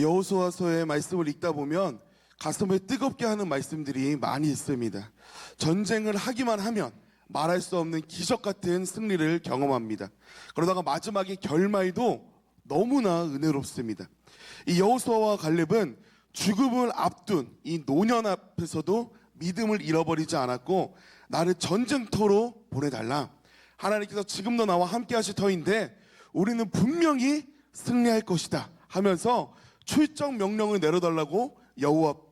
여호수아서의 말씀을 읽다 보면 가슴을 뜨겁게 하는 말씀들이 많이 있습니다. 전쟁을 하기만 하면 말할 수 없는 기적 같은 승리를 경험합니다. 그러다가 마지막에 결말도 너무나 은혜롭습니다. 이 여호수아와 갈렙은 죽음을 앞둔 이 노년 앞에서도 믿음을 잃어버리지 않았고, 나를 전쟁터로 보내달라, 하나님께서 지금도 나와 함께 하실 터인데 우리는 분명히 승리할 것이다 하면서 출정 명령을 내려달라고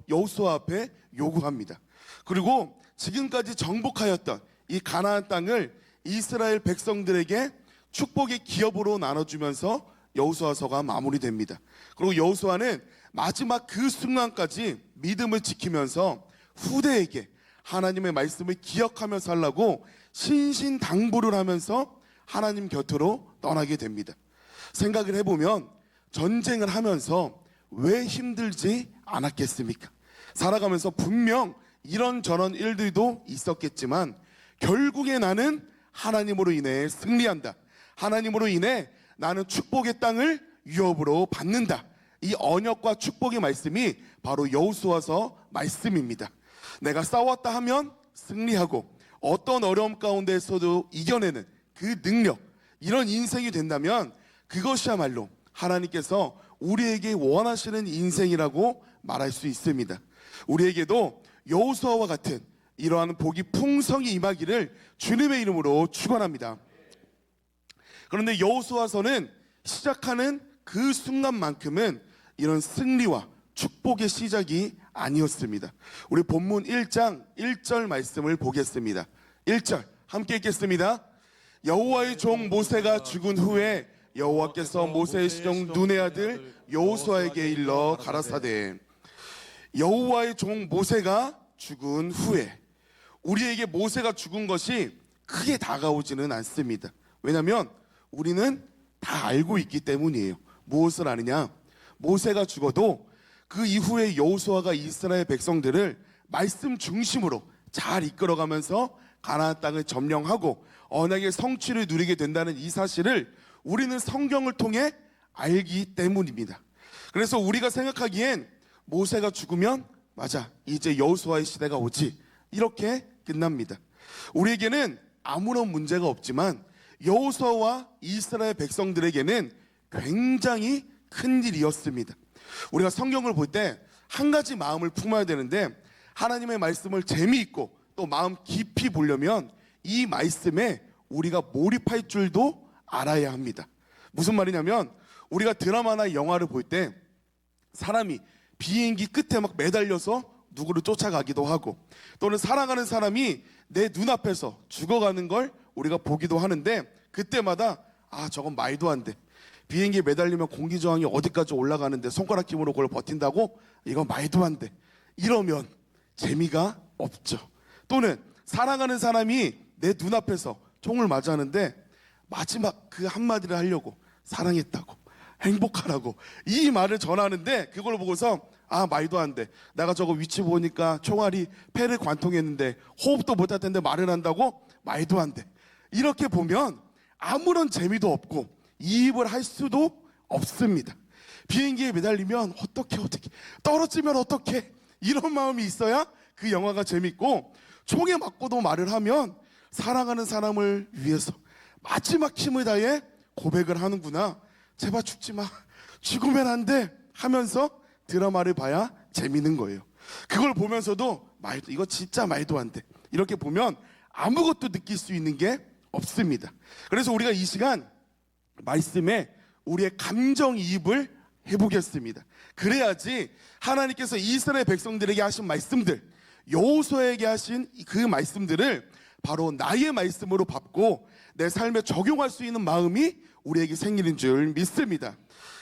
여호수아 앞에 요구합니다. 그리고 지금까지 정복하였던 이 가나안 땅을 이스라엘 백성들에게 축복의 기업으로 나눠주면서 여호수아서가 마무리됩니다. 그리고 여호수아는 마지막 그 순간까지 믿음을 지키면서 후대에게 하나님의 말씀을 기억하며 살라고 신신당부를 하면서 하나님 곁으로 떠나게 됩니다. 생각을 해보면 전쟁을 하면서 왜 힘들지 않았겠습니까? 살아가면서 분명 이런저런 일들도 있었겠지만 결국에 나는 하나님으로 인해 승리한다, 하나님으로 인해 나는 축복의 땅을 유업으로 받는다, 이 언약과 축복의 말씀이 바로 여호수아서 말씀입니다. 내가 싸웠다 하면 승리하고 어떤 어려움 가운데서도 이겨내는 그 능력, 이런 인생이 된다면 그것이야말로 하나님께서 우리에게 원하시는 인생이라고 말할 수 있습니다. 우리에게도 여호수아와 같은 이러한 복이 풍성히 임하기를 주님의 이름으로 축원합니다. 그런데 여호수아서는 시작하는 그 순간만큼은 이런 승리와 축복의 시작이 아니었습니다. 우리 본문 1장 1절 말씀을 보겠습니다. 1절 함께 읽겠습니다. 여호와의 종 모세가 죽은 후에 여호와께서 모세의 시종 눈의 아들 여호수아에게 일러 가라사대. 여호와의 종 모세가 죽은 후에, 우리에게 모세가 죽은 것이 크게 다가오지는 않습니다. 왜냐하면 우리는 다 알고 있기 때문이에요. 무엇을 아느냐? 모세가 죽어도 그 이후에 여호수아가 이스라엘 백성들을 말씀 중심으로 잘 이끌어가면서 가나안 땅을 점령하고 언약의 성취를 누리게 된다는 이 사실을 우리는 성경을 통해 알기 때문입니다. 그래서 우리가 생각하기엔 모세가 죽으면 맞아, 이제 여호수아의 시대가 오지, 이렇게 끝납니다. 우리에게는 아무런 문제가 없지만 여호수아와 이스라엘 백성들에게는 굉장히 큰 일이었습니다. 우리가 성경을 볼 때 한 가지 마음을 품어야 되는데, 하나님의 말씀을 재미있고 또 마음 깊이 보려면 이 말씀에 우리가 몰입할 줄도 알아야 합니다. 무슨 말이냐면, 우리가 드라마나 영화를 볼 때 사람이 비행기 끝에 막 매달려서 누구를 쫓아가기도 하고, 또는 사랑하는 사람이 내 눈앞에서 죽어가는 걸 우리가 보기도 하는데, 그때마다 저건 말도 안 돼, 비행기에 매달리면 공기저항이 어디까지 올라가는데 손가락 힘으로 그걸 버틴다고? 이건 말도 안 돼. 이러면 재미가 없죠. 또는 사랑하는 사람이 내 눈앞에서 총을 맞았는데 마지막 그 한마디를 하려고, 사랑했다고, 행복하라고 이 말을 전하는데, 그걸 보고서 말도 안 돼, 내가 저거 위치 보니까 총알이 폐를 관통했는데 호흡도 못할 텐데 말을 한다고? 말도 안 돼. 이렇게 보면 아무런 재미도 없고 이입을 할 수도 없습니다. 비행기에 매달리면 어떻게 떨어지면 어떻게, 이런 마음이 있어야 그 영화가 재밌고, 총에 맞고도 말을 하면 사랑하는 사람을 위해서 마지막 힘을 다해 고백을 하는구나, 제발 죽지 마, 죽으면 안 돼 하면서 드라마를 봐야 재밌는 거예요. 그걸 보면서도 이거 진짜 말도 안 돼, 이렇게 보면 아무것도 느낄 수 있는 게 없습니다. 그래서 우리가 이 시간 말씀에 우리의 감정이입을 해보겠습니다. 그래야지 하나님께서 이스라엘 백성들에게 하신 말씀들, 여호수아에게 하신 그 말씀들을 바로 나의 말씀으로 받고 내 삶에 적용할 수 있는 마음이 우리에게 생기는 줄 믿습니다.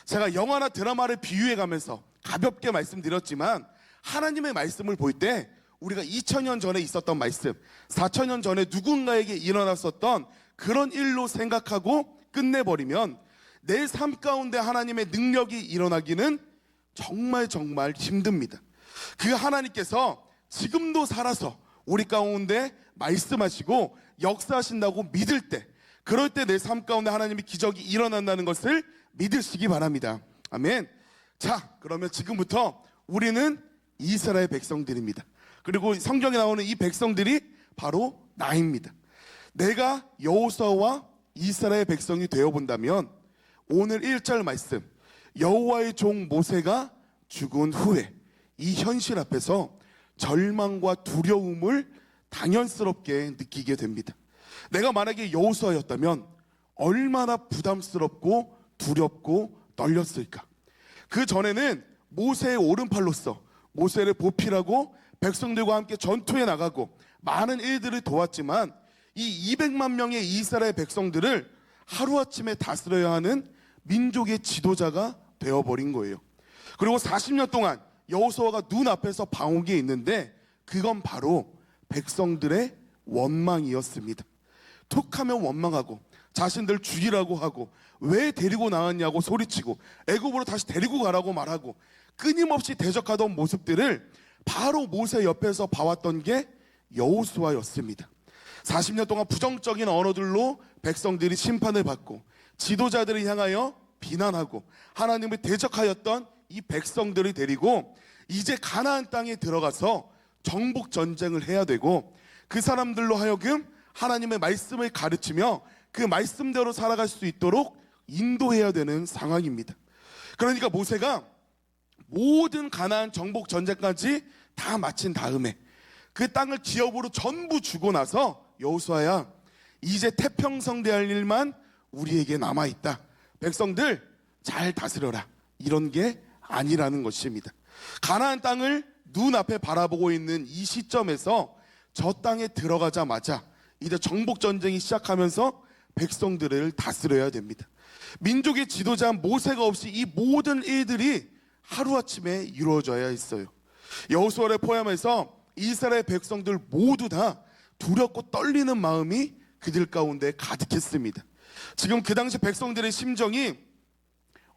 제가 영화나 드라마를 비유해가면서 가볍게 말씀드렸지만, 하나님의 말씀을 볼 때 우리가 2000년 전에 있었던 말씀, 4000년 전에 누군가에게 일어났었던 그런 일로 생각하고 끝내버리면 내 삶 가운데 하나님의 능력이 일어나기는 정말 힘듭니다. 그 하나님께서 지금도 살아서 우리 가운데 말씀하시고 역사하신다고 믿을 때, 그럴 때 내 삶 가운데 하나님의 기적이 일어난다는 것을 믿으시기 바랍니다. 아멘. 자, 그러면 지금부터 우리는 이스라엘 백성들입니다. 그리고 성경에 나오는 이 백성들이 바로 나입니다. 내가 여호수아와 이스라엘 백성이 되어본다면 오늘 1절 말씀, 여호와의 종 모세가 죽은 후에 이 현실 앞에서 절망과 두려움을 당연스럽게 느끼게 됩니다. 내가 만약에 여호수아였다면 얼마나 부담스럽고 두렵고 떨렸을까. 그 전에는 모세의 오른팔로서 모세를 보필하고 백성들과 함께 전투에 나가고 많은 일들을 도왔지만 이 200만 명의 이스라엘 백성들을 하루아침에 다스려야 하는 민족의 지도자가 되어버린 거예요. 그리고 40년 동안 여호수아가 눈앞에서 봐온 게 있는데 그건 바로 백성들의 원망이었습니다. 툭하면 원망하고 자신들 죽이라고 하고 왜 데리고 나왔냐고 소리치고 애굽으로 다시 데리고 가라고 말하고 끊임없이 대적하던 모습들을 바로 모세 옆에서 봐왔던 게 여호수아였습니다. 40년 동안 부정적인 언어들로 백성들이 심판을 받고 지도자들을 향하여 비난하고 하나님을 대적하였던 이 백성들을 데리고 이제 가나안 땅에 들어가서 정복 전쟁을 해야 되고 그 사람들로 하여금 하나님의 말씀을 가르치며 그 말씀대로 살아갈 수 있도록 인도해야 되는 상황입니다. 그러니까 모세가 모든 가나안 정복 전쟁까지 다 마친 다음에 그 땅을 기업으로 전부 주고 나서 여호수아야, 이제 태평성대할 일만 우리에게 남아있다. 백성들 잘 다스려라. 이런 게 아니라는 것입니다. 가나안 땅을 눈앞에 바라보고 있는 이 시점에서 저 땅에 들어가자마자 이제 정복 전쟁이 시작하면서 백성들을 다스려야 됩니다. 민족의 지도자 모세가 없이 이 모든 일들이 하루아침에 이루어져야 했어요. 여호수아를 포함해서 이스라엘 백성들 모두 다 두렵고 떨리는 마음이 그들 가운데 가득했습니다. 지금 그 당시 백성들의 심정이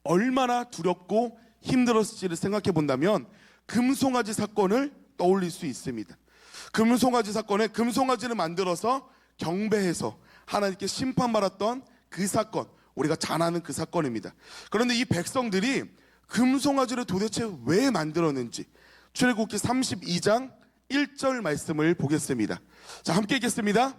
얼마나 두렵고 힘들었을지를 생각해 본다면 금송아지 사건을 떠올릴 수 있습니다. 금송아지 사건에 금송아지를 만들어서 경배해서 하나님께 심판받았던 그 사건, 우리가 잘 아는 그 사건입니다. 그런데 이 백성들이 금송아지를 도대체 왜 만들었는지 출애굽기 32장 1절 말씀을 보겠습니다. 자, 함께 읽겠습니다.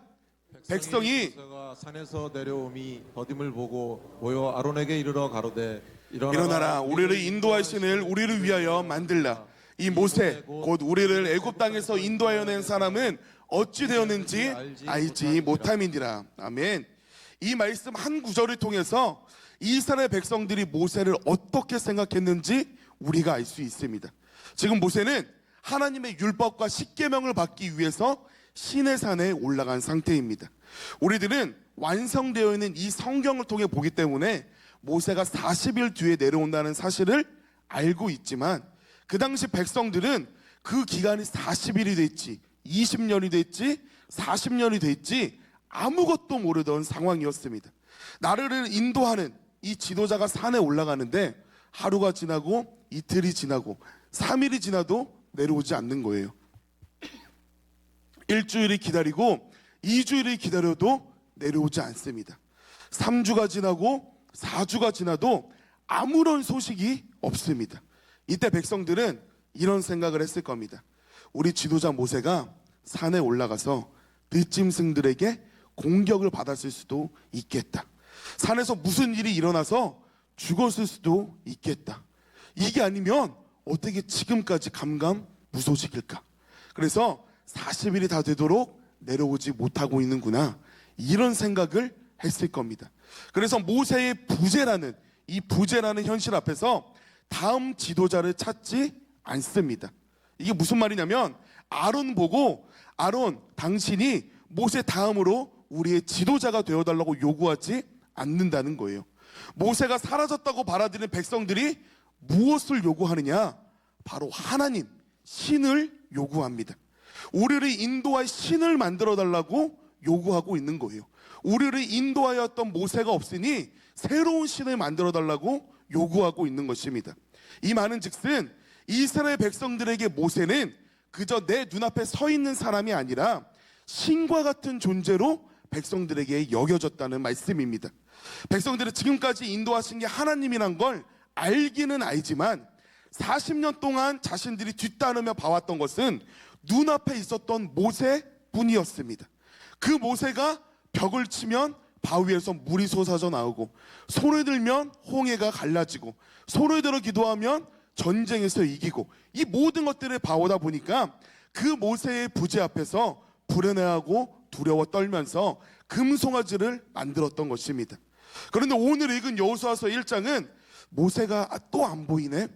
백성이 모세가 산에서 내려오미 더딤을 보고 모여 아론에게 이르러 가로되 일어나라, 우리를 인도할 신을 우리를 위하여 만들라. 이 모세 곧 우리를 애굽 땅에서 인도하여 낸 사람은 어찌 되었는지 알지 못함이니라. 아멘. 이 말씀 한 구절을 통해서 이스라엘 백성들이 모세를 어떻게 생각했는지 우리가 알 수 있습니다. 지금 모세는 하나님의 율법과 십계명을 받기 위해서 시내산에 올라간 상태입니다. 우리들은 완성되어 있는 이 성경을 통해 보기 때문에 모세가 40일 뒤에 내려온다는 사실을 알고 있지만 그 당시 백성들은 그 기간이 40일이 됐지 20년이 됐지 40년이 됐지 아무것도 모르던 상황이었습니다. 나를 인도하는 이 지도자가 산에 올라가는데 하루가 지나고 이틀이 지나고 3일이 지나도 내려오지 않는 거예요. 일주일이 기다리고 2주일이 기다려도 내려오지 않습니다. 3주가 지나고 4주가 지나도 아무런 소식이 없습니다. 이때 백성들은 이런 생각을 했을 겁니다. 우리 지도자 모세가 산에 올라가서 들짐승들에게 공격을 받았을 수도 있겠다. 산에서 무슨 일이 일어나서 죽었을 수도 있겠다. 이게 아니면 어떻게 지금까지 감감무소식일까? 그래서 40일이 다 되도록 내려오지 못하고 있는구나, 이런 생각을 했을 겁니다. 그래서 모세의 부재라는 이 부재라는 현실 앞에서 다음 지도자를 찾지 않습니다. 이게 무슨 말이냐면 아론 보고 아론 당신이 모세 다음으로 우리의 지도자가 되어달라고 요구하지 않는다는 거예요. 모세가 사라졌다고 받아들이는 백성들이 무엇을 요구하느냐? 바로 하나님, 신을 요구합니다. 우리를 인도할 신을 만들어 달라고 요구하고 있는 거예요. 우리를 인도하였던 모세가 없으니 새로운 신을 만들어 달라고 요구하고 있는 것입니다. 이 말은 즉슨 이스라엘 백성들에게 모세는 그저 내 눈앞에 서 있는 사람이 아니라 신과 같은 존재로 백성들에게 여겨졌다는 말씀입니다. 백성들은 지금까지 인도하신 게 하나님이란 걸 알기는 알지만 40년 동안 자신들이 뒤따르며 봐왔던 것은 눈앞에 있었던 모세뿐이었습니다. 그 모세가 벽을 치면 바위에서 물이 솟아져 나오고, 손을 들면 홍해가 갈라지고, 손을 들어 기도하면 전쟁에서 이기고, 이 모든 것들을 봐오다 보니까 그 모세의 부재 앞에서 불안해하고 두려워 떨면서 금송아지를 만들었던 것입니다. 그런데 오늘 읽은 여호수아서 1장은 모세가 또 안 보이네,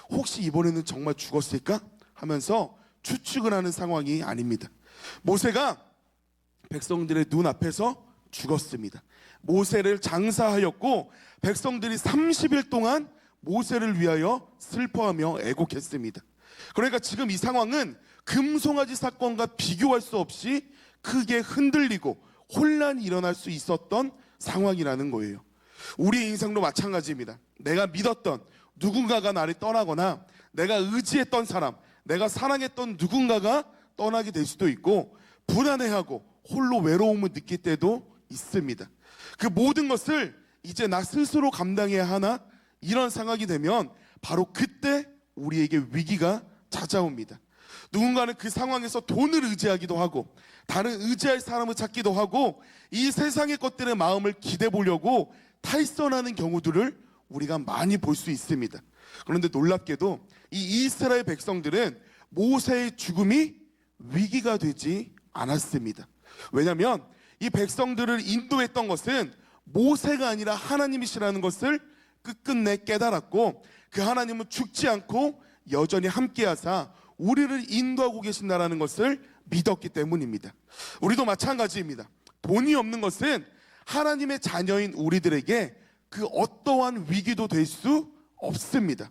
혹시 이번에는 정말 죽었을까 하면서 추측을 하는 상황이 아닙니다. 모세가 백성들의 눈앞에서 죽었습니다. 모세를 장사하였고 백성들이 30일 동안 모세를 위하여 슬퍼하며 애곡했습니다. 그러니까 지금 이 상황은 금송아지 사건과 비교할 수 없이 크게 흔들리고 혼란이 일어날 수 있었던 상황이라는 거예요. 우리 인생도 마찬가지입니다. 내가 믿었던 누군가가 나를 떠나거나 내가 의지했던 사람, 내가 사랑했던 누군가가 떠나게 될 수도 있고, 불안해하고 홀로 외로움을 느낄 때도 있습니다. 그 모든 것을 이제 나 스스로 감당해야 하나, 이런 상황이 되면 바로 그때 우리에게 위기가 찾아옵니다. 누군가는 그 상황에서 돈을 의지하기도 하고 다른 의지할 사람을 찾기도 하고 이 세상의 것들의 마음을 기대 보려고 탈선하는 경우들을 우리가 많이 볼 수 있습니다. 그런데 놀랍게도 이 이스라엘 백성들은 모세의 죽음이 위기가 되지 않았습니다. 왜냐하면 이 백성들을 인도했던 것은 모세가 아니라 하나님이시라는 것을 끝끝내 깨달았고, 그 하나님은 죽지 않고 여전히 함께하사 우리를 인도하고 계신다라는 것을 믿었기 때문입니다. 우리도 마찬가지입니다. 돈이 없는 것은 하나님의 자녀인 우리들에게 그 어떠한 위기도 될 수 없습니다.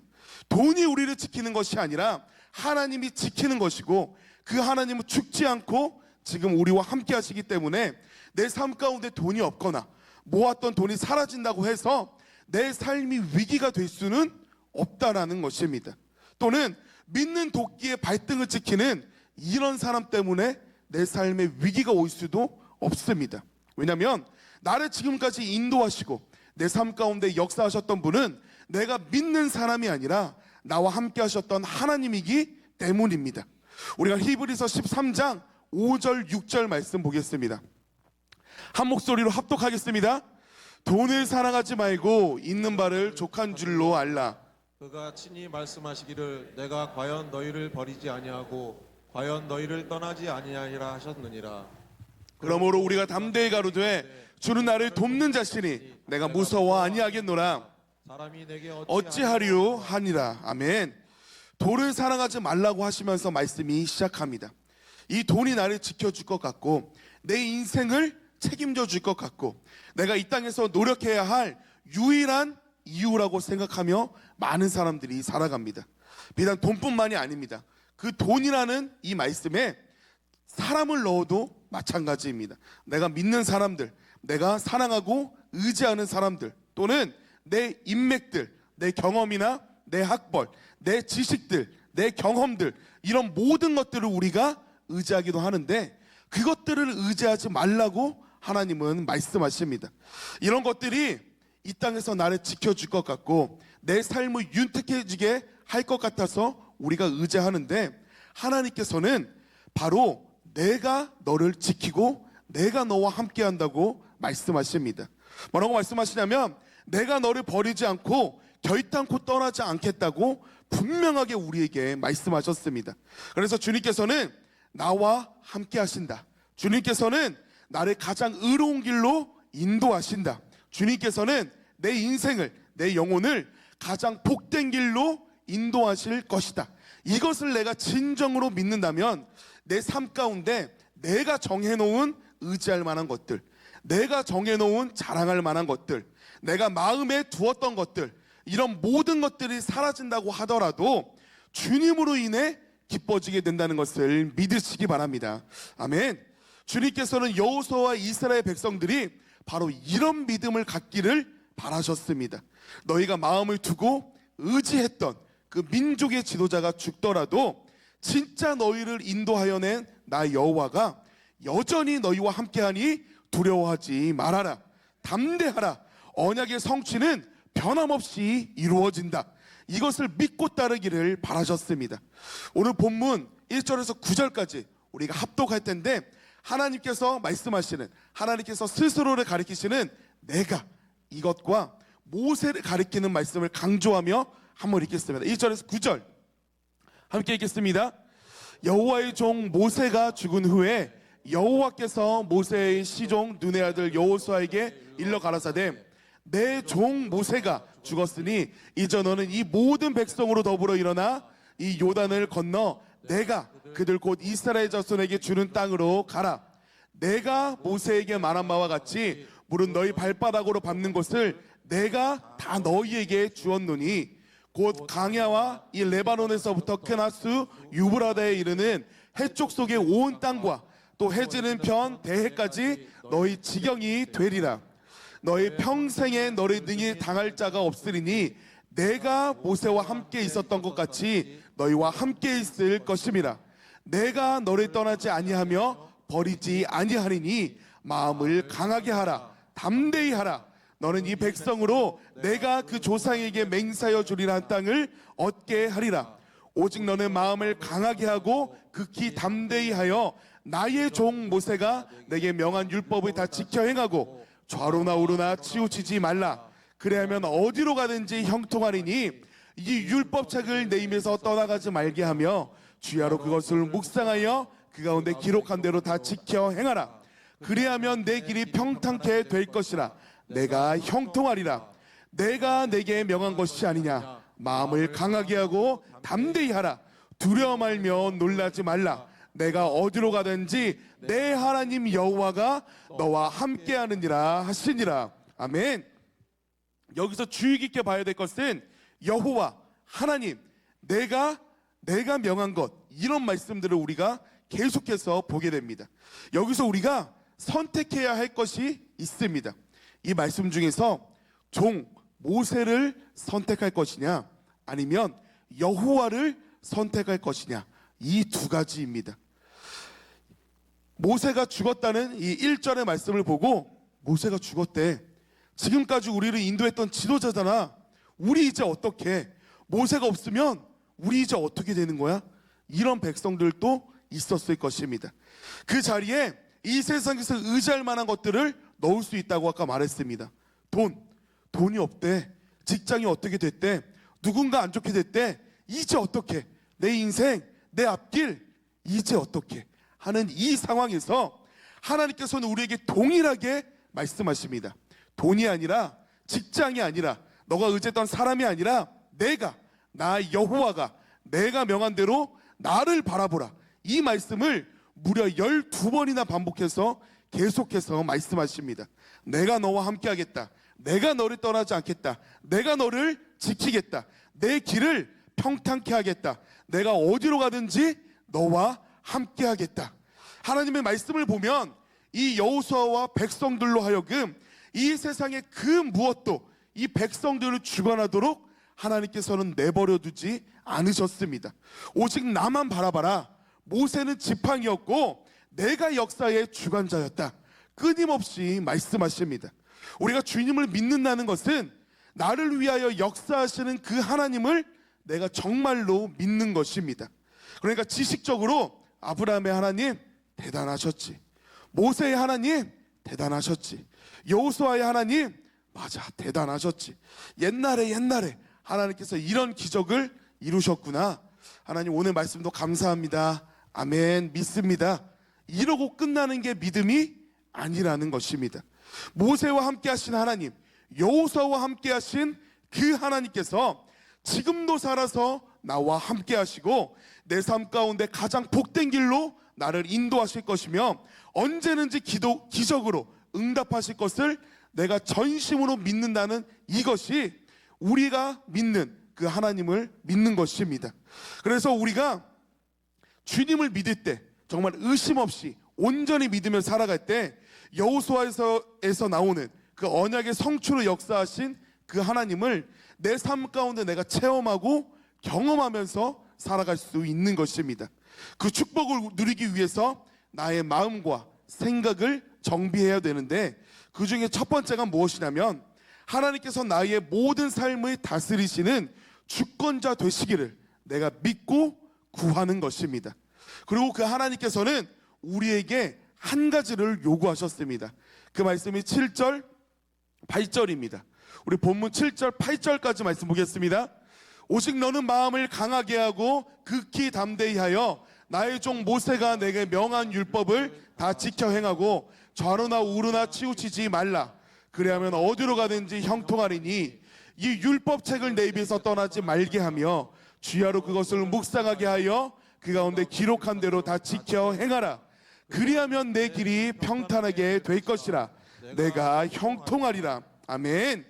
돈이 우리를 지키는 것이 아니라 하나님이 지키는 것이고, 그 하나님은 죽지 않고 지금 우리와 함께 하시기 때문에 내 삶 가운데 돈이 없거나 모았던 돈이 사라진다고 해서 내 삶이 위기가 될 수는 없다라는 것입니다. 또는 믿는 도끼의 발등을 지키는 이런 사람 때문에 내 삶에 위기가 올 수도 없습니다. 왜냐하면 나를 지금까지 인도하시고 내 삶 가운데 역사하셨던 분은 내가 믿는 사람이 아니라 나와 함께 하셨던 하나님이기 때문입니다. 우리가 히브리서 13장 5절 6절 말씀 보겠습니다. 한 목소리로 합독하겠습니다. 돈을 사랑하지 말고 있는 바를 족한 줄로 알라. 그가 친히 말씀하시기를 내가 과연 너희를 버리지 아니하고 과연 너희를 떠나지 아니하리라 하셨느니라. 그러므로 우리가 담대히 가로되 주는 나를 돕는 자시니 내가 무서워 아니하겠노라. 사람이 내게 어찌하리요 하니라. 아멘. 돈을 사랑하지 말라고 하시면서 말씀이 시작합니다. 이 돈이 나를 지켜줄 것 같고 내 인생을 책임져 줄 것 같고 내가 이 땅에서 노력해야 할 유일한 이유라고 생각하며 많은 사람들이 살아갑니다. 비단 돈뿐만이 아닙니다. 그 돈이라는 이 말씀에 사람을 넣어도 마찬가지입니다. 내가 믿는 사람들, 내가 사랑하고 의지하는 사람들, 또는 내 인맥들, 내 경험이나 내 학벌, 내 지식들, 내 경험들, 이런 모든 것들을 우리가 의지하기도 하는데 그것들을 의지하지 말라고 하나님은 말씀하십니다. 이런 것들이 이 땅에서 나를 지켜줄 것 같고 내 삶을 윤택해지게 할 것 같아서 우리가 의지하는데, 하나님께서는 바로 내가 너를 지키고 내가 너와 함께 한다고 말씀하십니다. 뭐라고 말씀하시냐면 내가 너를 버리지 않고 결단코 떠나지 않겠다고 분명하게 우리에게 말씀하셨습니다. 그래서 주님께서는 나와 함께 하신다. 주님께서는 나를 가장 의로운 길로 인도하신다. 주님께서는 내 인생을, 내 영혼을 가장 복된 길로 인도하실 것이다. 이것을 내가 진정으로 믿는다면 내 삶 가운데 내가 정해놓은 의지할 만한 것들, 내가 정해놓은 자랑할 만한 것들, 내가 마음에 두었던 것들, 이런 모든 것들이 사라진다고 하더라도 주님으로 인해 기뻐지게 된다는 것을 믿으시기 바랍니다. 아멘. 주님께서는 여호수아와 이스라엘 백성들이 바로 이런 믿음을 갖기를 바라셨습니다. 너희가 마음을 두고 의지했던 그 민족의 지도자가 죽더라도 진짜 너희를 인도하여 낸 나 여호와가 여전히 너희와 함께하니 두려워하지 말아라. 담대하라. 언약의 성취는 변함없이 이루어진다. 이것을 믿고 따르기를 바라셨습니다. 오늘 본문 1절에서 9절까지 우리가 합독할 텐데 하나님께서 말씀하시는, 하나님께서 스스로를 가리키시는 내가, 이것과 모세를 가리키는 말씀을 강조하며 한번 읽겠습니다. 1절에서 9절 함께 읽겠습니다. 여호와의 종 모세가 죽은 후에 여호와께서 모세의 시종 눈의 아들 여호수아에게 일러 가라사대 내 종 모세가 죽었으니 이제 너는 이 모든 백성으로 더불어 일어나 이 요단을 건너 내가 그들 곧 이스라엘 자손에게 주는 땅으로 가라. 내가 모세에게 말한 바와 같이 물은 너희 발바닥으로 밟는 곳을 내가 다 너희에게 주었노니 곧 강야와 이 레바논에서부터 큰 하수 유브라다에 이르는 해쪽 속의 온 땅과 또 해지는 편 대해까지 너희 지경이 되리라. 너희 평생에 너를 능히 당할 자가 없으리니 내가 모세와 함께 있었던 것 같이 너희와 함께 있을 것임이라. 내가 너를 떠나지 아니하며 버리지 아니하리니 마음을 강하게 하라. 담대히 하라. 너는 이 백성으로 내가 그 조상에게 맹세하여 주리라 한 땅을 얻게 하리라. 오직 너는 마음을 강하게 하고 극히 담대히 하여 나의 종 모세가 내게 명한 율법을 다 지켜 행하고 좌로나 우로나 치우치지 말라. 그래야면 어디로 가든지 형통하리니 이 율법책을 내 입에서 떠나가지 말게 하며 주야로 그것을 묵상하여 그 가운데 기록한 대로 다 지켜 행하라. 그래야면 내 길이 평탄케 될 것이라. 내가 형통하리라. 내가 내게 명한 것이 아니냐. 마음을 강하게 하고 담대히 하라. 두려워 말며 놀라지 말라. 내가 어디로 가든지 내 하나님 여호와가 너와 함께하느니라 하시니라. 아멘. 여기서 주의 깊게 봐야 될 것은 여호와 하나님, 내가 명한 것, 이런 말씀들을 우리가 계속해서 보게 됩니다. 여기서 우리가 선택해야 할 것이 있습니다. 이 말씀 중에서 종 모세를 선택할 것이냐 아니면 여호와를 선택할 것이냐, 이 두 가지입니다. 모세가 죽었다는 이 1절의 말씀을 보고 모세가 죽었대. 지금까지 우리를 인도했던 지도자잖아. 우리 이제 어떻게? 모세가 없으면 우리 이제 어떻게 되는 거야? 이런 백성들도 있었을 것입니다. 그 자리에 이 세상에서 의지할 만한 것들을 넣을 수 있다고 아까 말했습니다. 돈이 없대. 직장이 어떻게 됐대. 누군가 안 좋게 됐대. 이제 어떻게? 내 인생, 내 앞길 이제 어떻게 하는 이 상황에서 하나님께서는 우리에게 동일하게 말씀하십니다. 돈이 아니라, 직장이 아니라, 너가 의지했던 사람이 아니라 나 여호와가 내가 명한 대로 나를 바라보라. 이 말씀을 무려 12번이나 반복해서 계속해서 말씀하십니다. 내가 너와 함께 하겠다. 내가 너를 떠나지 않겠다. 내가 너를 지키겠다. 내 길을 평탄케 하겠다. 내가 어디로 가든지 너와 함께 하겠다. 하나님의 말씀을 보면 이 여호수아와 백성들로 하여금 이 세상의 그 무엇도 이 백성들을 주관하도록 하나님께서는 내버려 두지 않으셨습니다. 오직 나만 바라봐라. 모세는 지팡이였고 내가 역사의 주관자였다. 끊임없이 말씀하십니다. 우리가 주님을 믿는다는 것은 나를 위하여 역사하시는 그 하나님을 내가 정말로 믿는 것입니다. 그러니까 지식적으로 아브라함의 하나님 대단하셨지. 모세의 하나님 대단하셨지. 여호수아의 하나님 맞아 대단하셨지. 옛날에 하나님께서 이런 기적을 이루셨구나. 하나님 오늘 말씀도 감사합니다. 아멘 믿습니다. 이러고 끝나는 게 믿음이 아니라는 것입니다. 모세와 함께 하신 하나님, 여호수아와 함께 하신 그 하나님께서 지금도 살아서 나와 함께 하시고 내 삶 가운데 가장 복된 길로 나를 인도하실 것이며 언제든지 기적으로 응답하실 것을 내가 전심으로 믿는다는 이것이 우리가 믿는 그 하나님을 믿는 것입니다. 그래서 우리가 주님을 믿을 때 정말 의심 없이 온전히 믿으며 살아갈 때 여호수아에서 나오는 그 언약의 성취로 역사하신 그 하나님을 내 삶 가운데 내가 체험하고 경험하면서 살아갈 수 있는 것입니다. 그 축복을 누리기 위해서 나의 마음과 생각을 정비해야 되는데 그 중에 첫 번째가 무엇이냐면 하나님께서 나의 모든 삶을 다스리시는 주권자 되시기를 내가 믿고 구하는 것입니다. 그리고 그 하나님께서는 우리에게 한 가지를 요구하셨습니다. 그 말씀이 7절, 8절입니다. 우리 본문 7절, 8절까지 말씀 보겠습니다. 오직 너는 마음을 강하게 하고 극히 담대히 하여 나의 종 모세가 내게 명한 율법을 다 지켜 행하고 좌로나 우로나 치우치지 말라. 그리하면 어디로 가든지 형통하리니 이 율법책을 내 입에서 떠나지 말게 하며 주야로 그것을 묵상하게 하여 그 가운데 기록한 대로 다 지켜 행하라. 그리하면 내 길이 평탄하게 될 것이라. 내가 형통하리라. 아멘.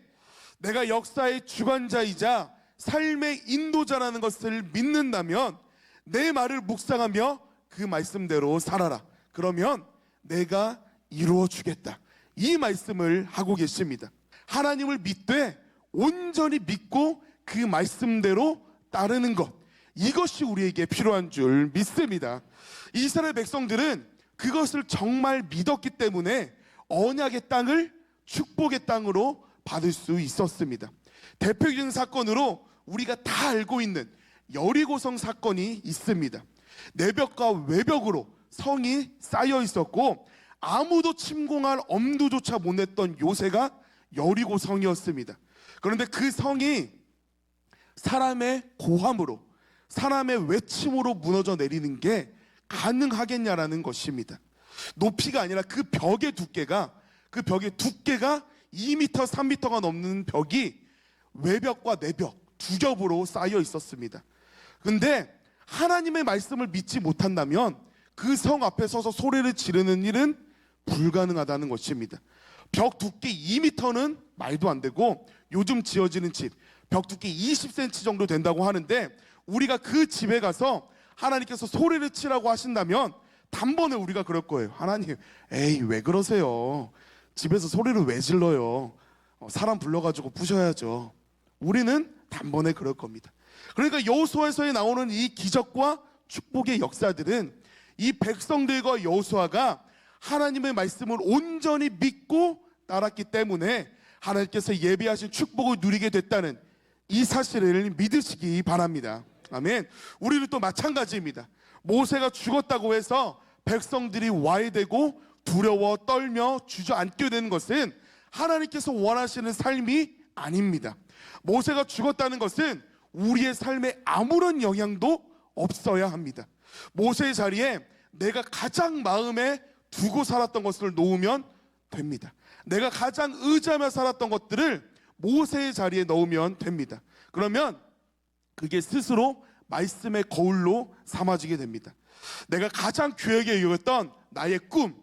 내가 역사의 주관자이자 삶의 인도자라는 것을 믿는다면 내 말을 묵상하며 그 말씀대로 살아라. 그러면 내가 이루어 주겠다. 이 말씀을 하고 계십니다. 하나님을 믿되 온전히 믿고 그 말씀대로 따르는 것, 이것이 우리에게 필요한 줄 믿습니다. 이스라엘 백성들은 그것을 정말 믿었기 때문에 언약의 땅을 축복의 땅으로 받을 수 있었습니다. 대표적인 사건으로 우리가 다 알고 있는 여리고성 사건이 있습니다. 내벽과 외벽으로 성이 쌓여 있었고 아무도 침공할 엄두조차 못 냈던 요새가 여리고성이었습니다. 그런데 그 성이 사람의 고함으로, 사람의 외침으로 무너져 내리는 게 가능하겠냐라는 것입니다. 높이가 아니라 그 벽의 두께가 2m, 3m가 넘는 벽이 외벽과 내벽 두 겹으로 쌓여 있었습니다. 근데 하나님의 말씀을 믿지 못한다면 그 성 앞에 서서 소리를 지르는 일은 불가능하다는 것입니다. 벽 두께 2m는 말도 안 되고 요즘 지어지는 집 벽 두께 20cm 정도 된다고 하는데 우리가 그 집에 가서 하나님께서 소리를 치라고 하신다면 단번에 우리가 그럴 거예요. 하나님, 에이 왜 그러세요? 집에서 소리를 왜 질러요? 사람 불러가지고 부셔야죠. 우리는 단번에 그럴 겁니다. 그러니까 여호수아에서 나오는 이 기적과 축복의 역사들은 이 백성들과 여호수아가 하나님의 말씀을 온전히 믿고 따랐기 때문에 하나님께서 예비하신 축복을 누리게 됐다는 이 사실을 믿으시기 바랍니다. 아멘. 우리는 또 마찬가지입니다. 모세가 죽었다고 해서 백성들이 와해되고 두려워 떨며 주저앉게 되는 것은 하나님께서 원하시는 삶이 아닙니다. 모세가 죽었다는 것은 우리의 삶에 아무런 영향도 없어야 합니다. 모세의 자리에 내가 가장 마음에 두고 살았던 것을 놓으면 됩니다. 내가 가장 의지하며 살았던 것들을 모세의 자리에 넣으면 됩니다. 그러면 그게 스스로 말씀의 거울로 삼아지게 됩니다. 내가 가장 귀하게 여겼던 나의 꿈,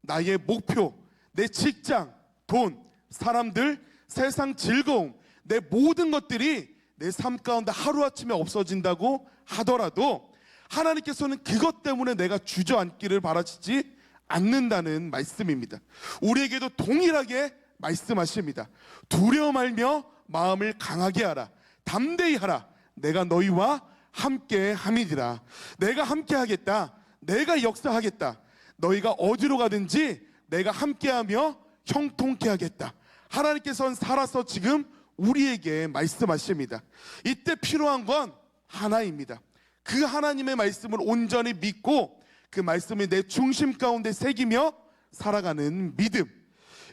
나의 목표, 내 직장, 돈, 사람들, 세상 즐거움, 내 모든 것들이 내 삶 가운데 하루아침에 없어진다고 하더라도 하나님께서는 그것 때문에 내가 주저앉기를 바라시지 않는다는 말씀입니다. 우리에게도 동일하게 말씀하십니다. 두려워 말며 마음을 강하게 하라. 담대히 하라. 내가 너희와 함께 함이니라. 내가 함께 하겠다. 내가 역사하겠다. 너희가 어디로 가든지 내가 함께하며 형통케 하겠다. 하나님께서는 살아서 지금 우리에게 말씀하십니다. 이때 필요한 건 하나입니다. 그 하나님의 말씀을 온전히 믿고 그 말씀을 내 중심 가운데 새기며 살아가는 믿음.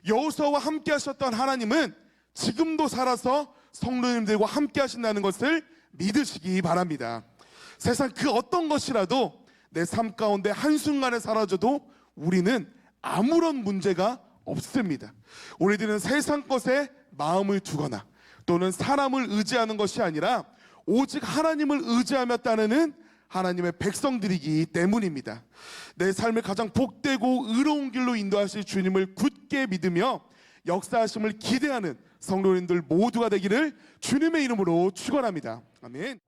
여호수아와 함께 하셨던 하나님은 지금도 살아서 성도님들과 함께 하신다는 것을 믿으시기 바랍니다. 세상 그 어떤 것이라도 내 삶 가운데 한순간에 사라져도 우리는 아무런 문제가 없습니다. 우리들은 세상 것에 마음을 두거나 또는 사람을 의지하는 것이 아니라 오직 하나님을 의지하며 따르는 하나님의 백성들이기 때문입니다. 내 삶을 가장 복되고 의로운 길로 인도하실 주님을 굳게 믿으며 역사하심을 기대하는 성도님들 모두가 되기를 주님의 이름으로 축원합니다. 아멘.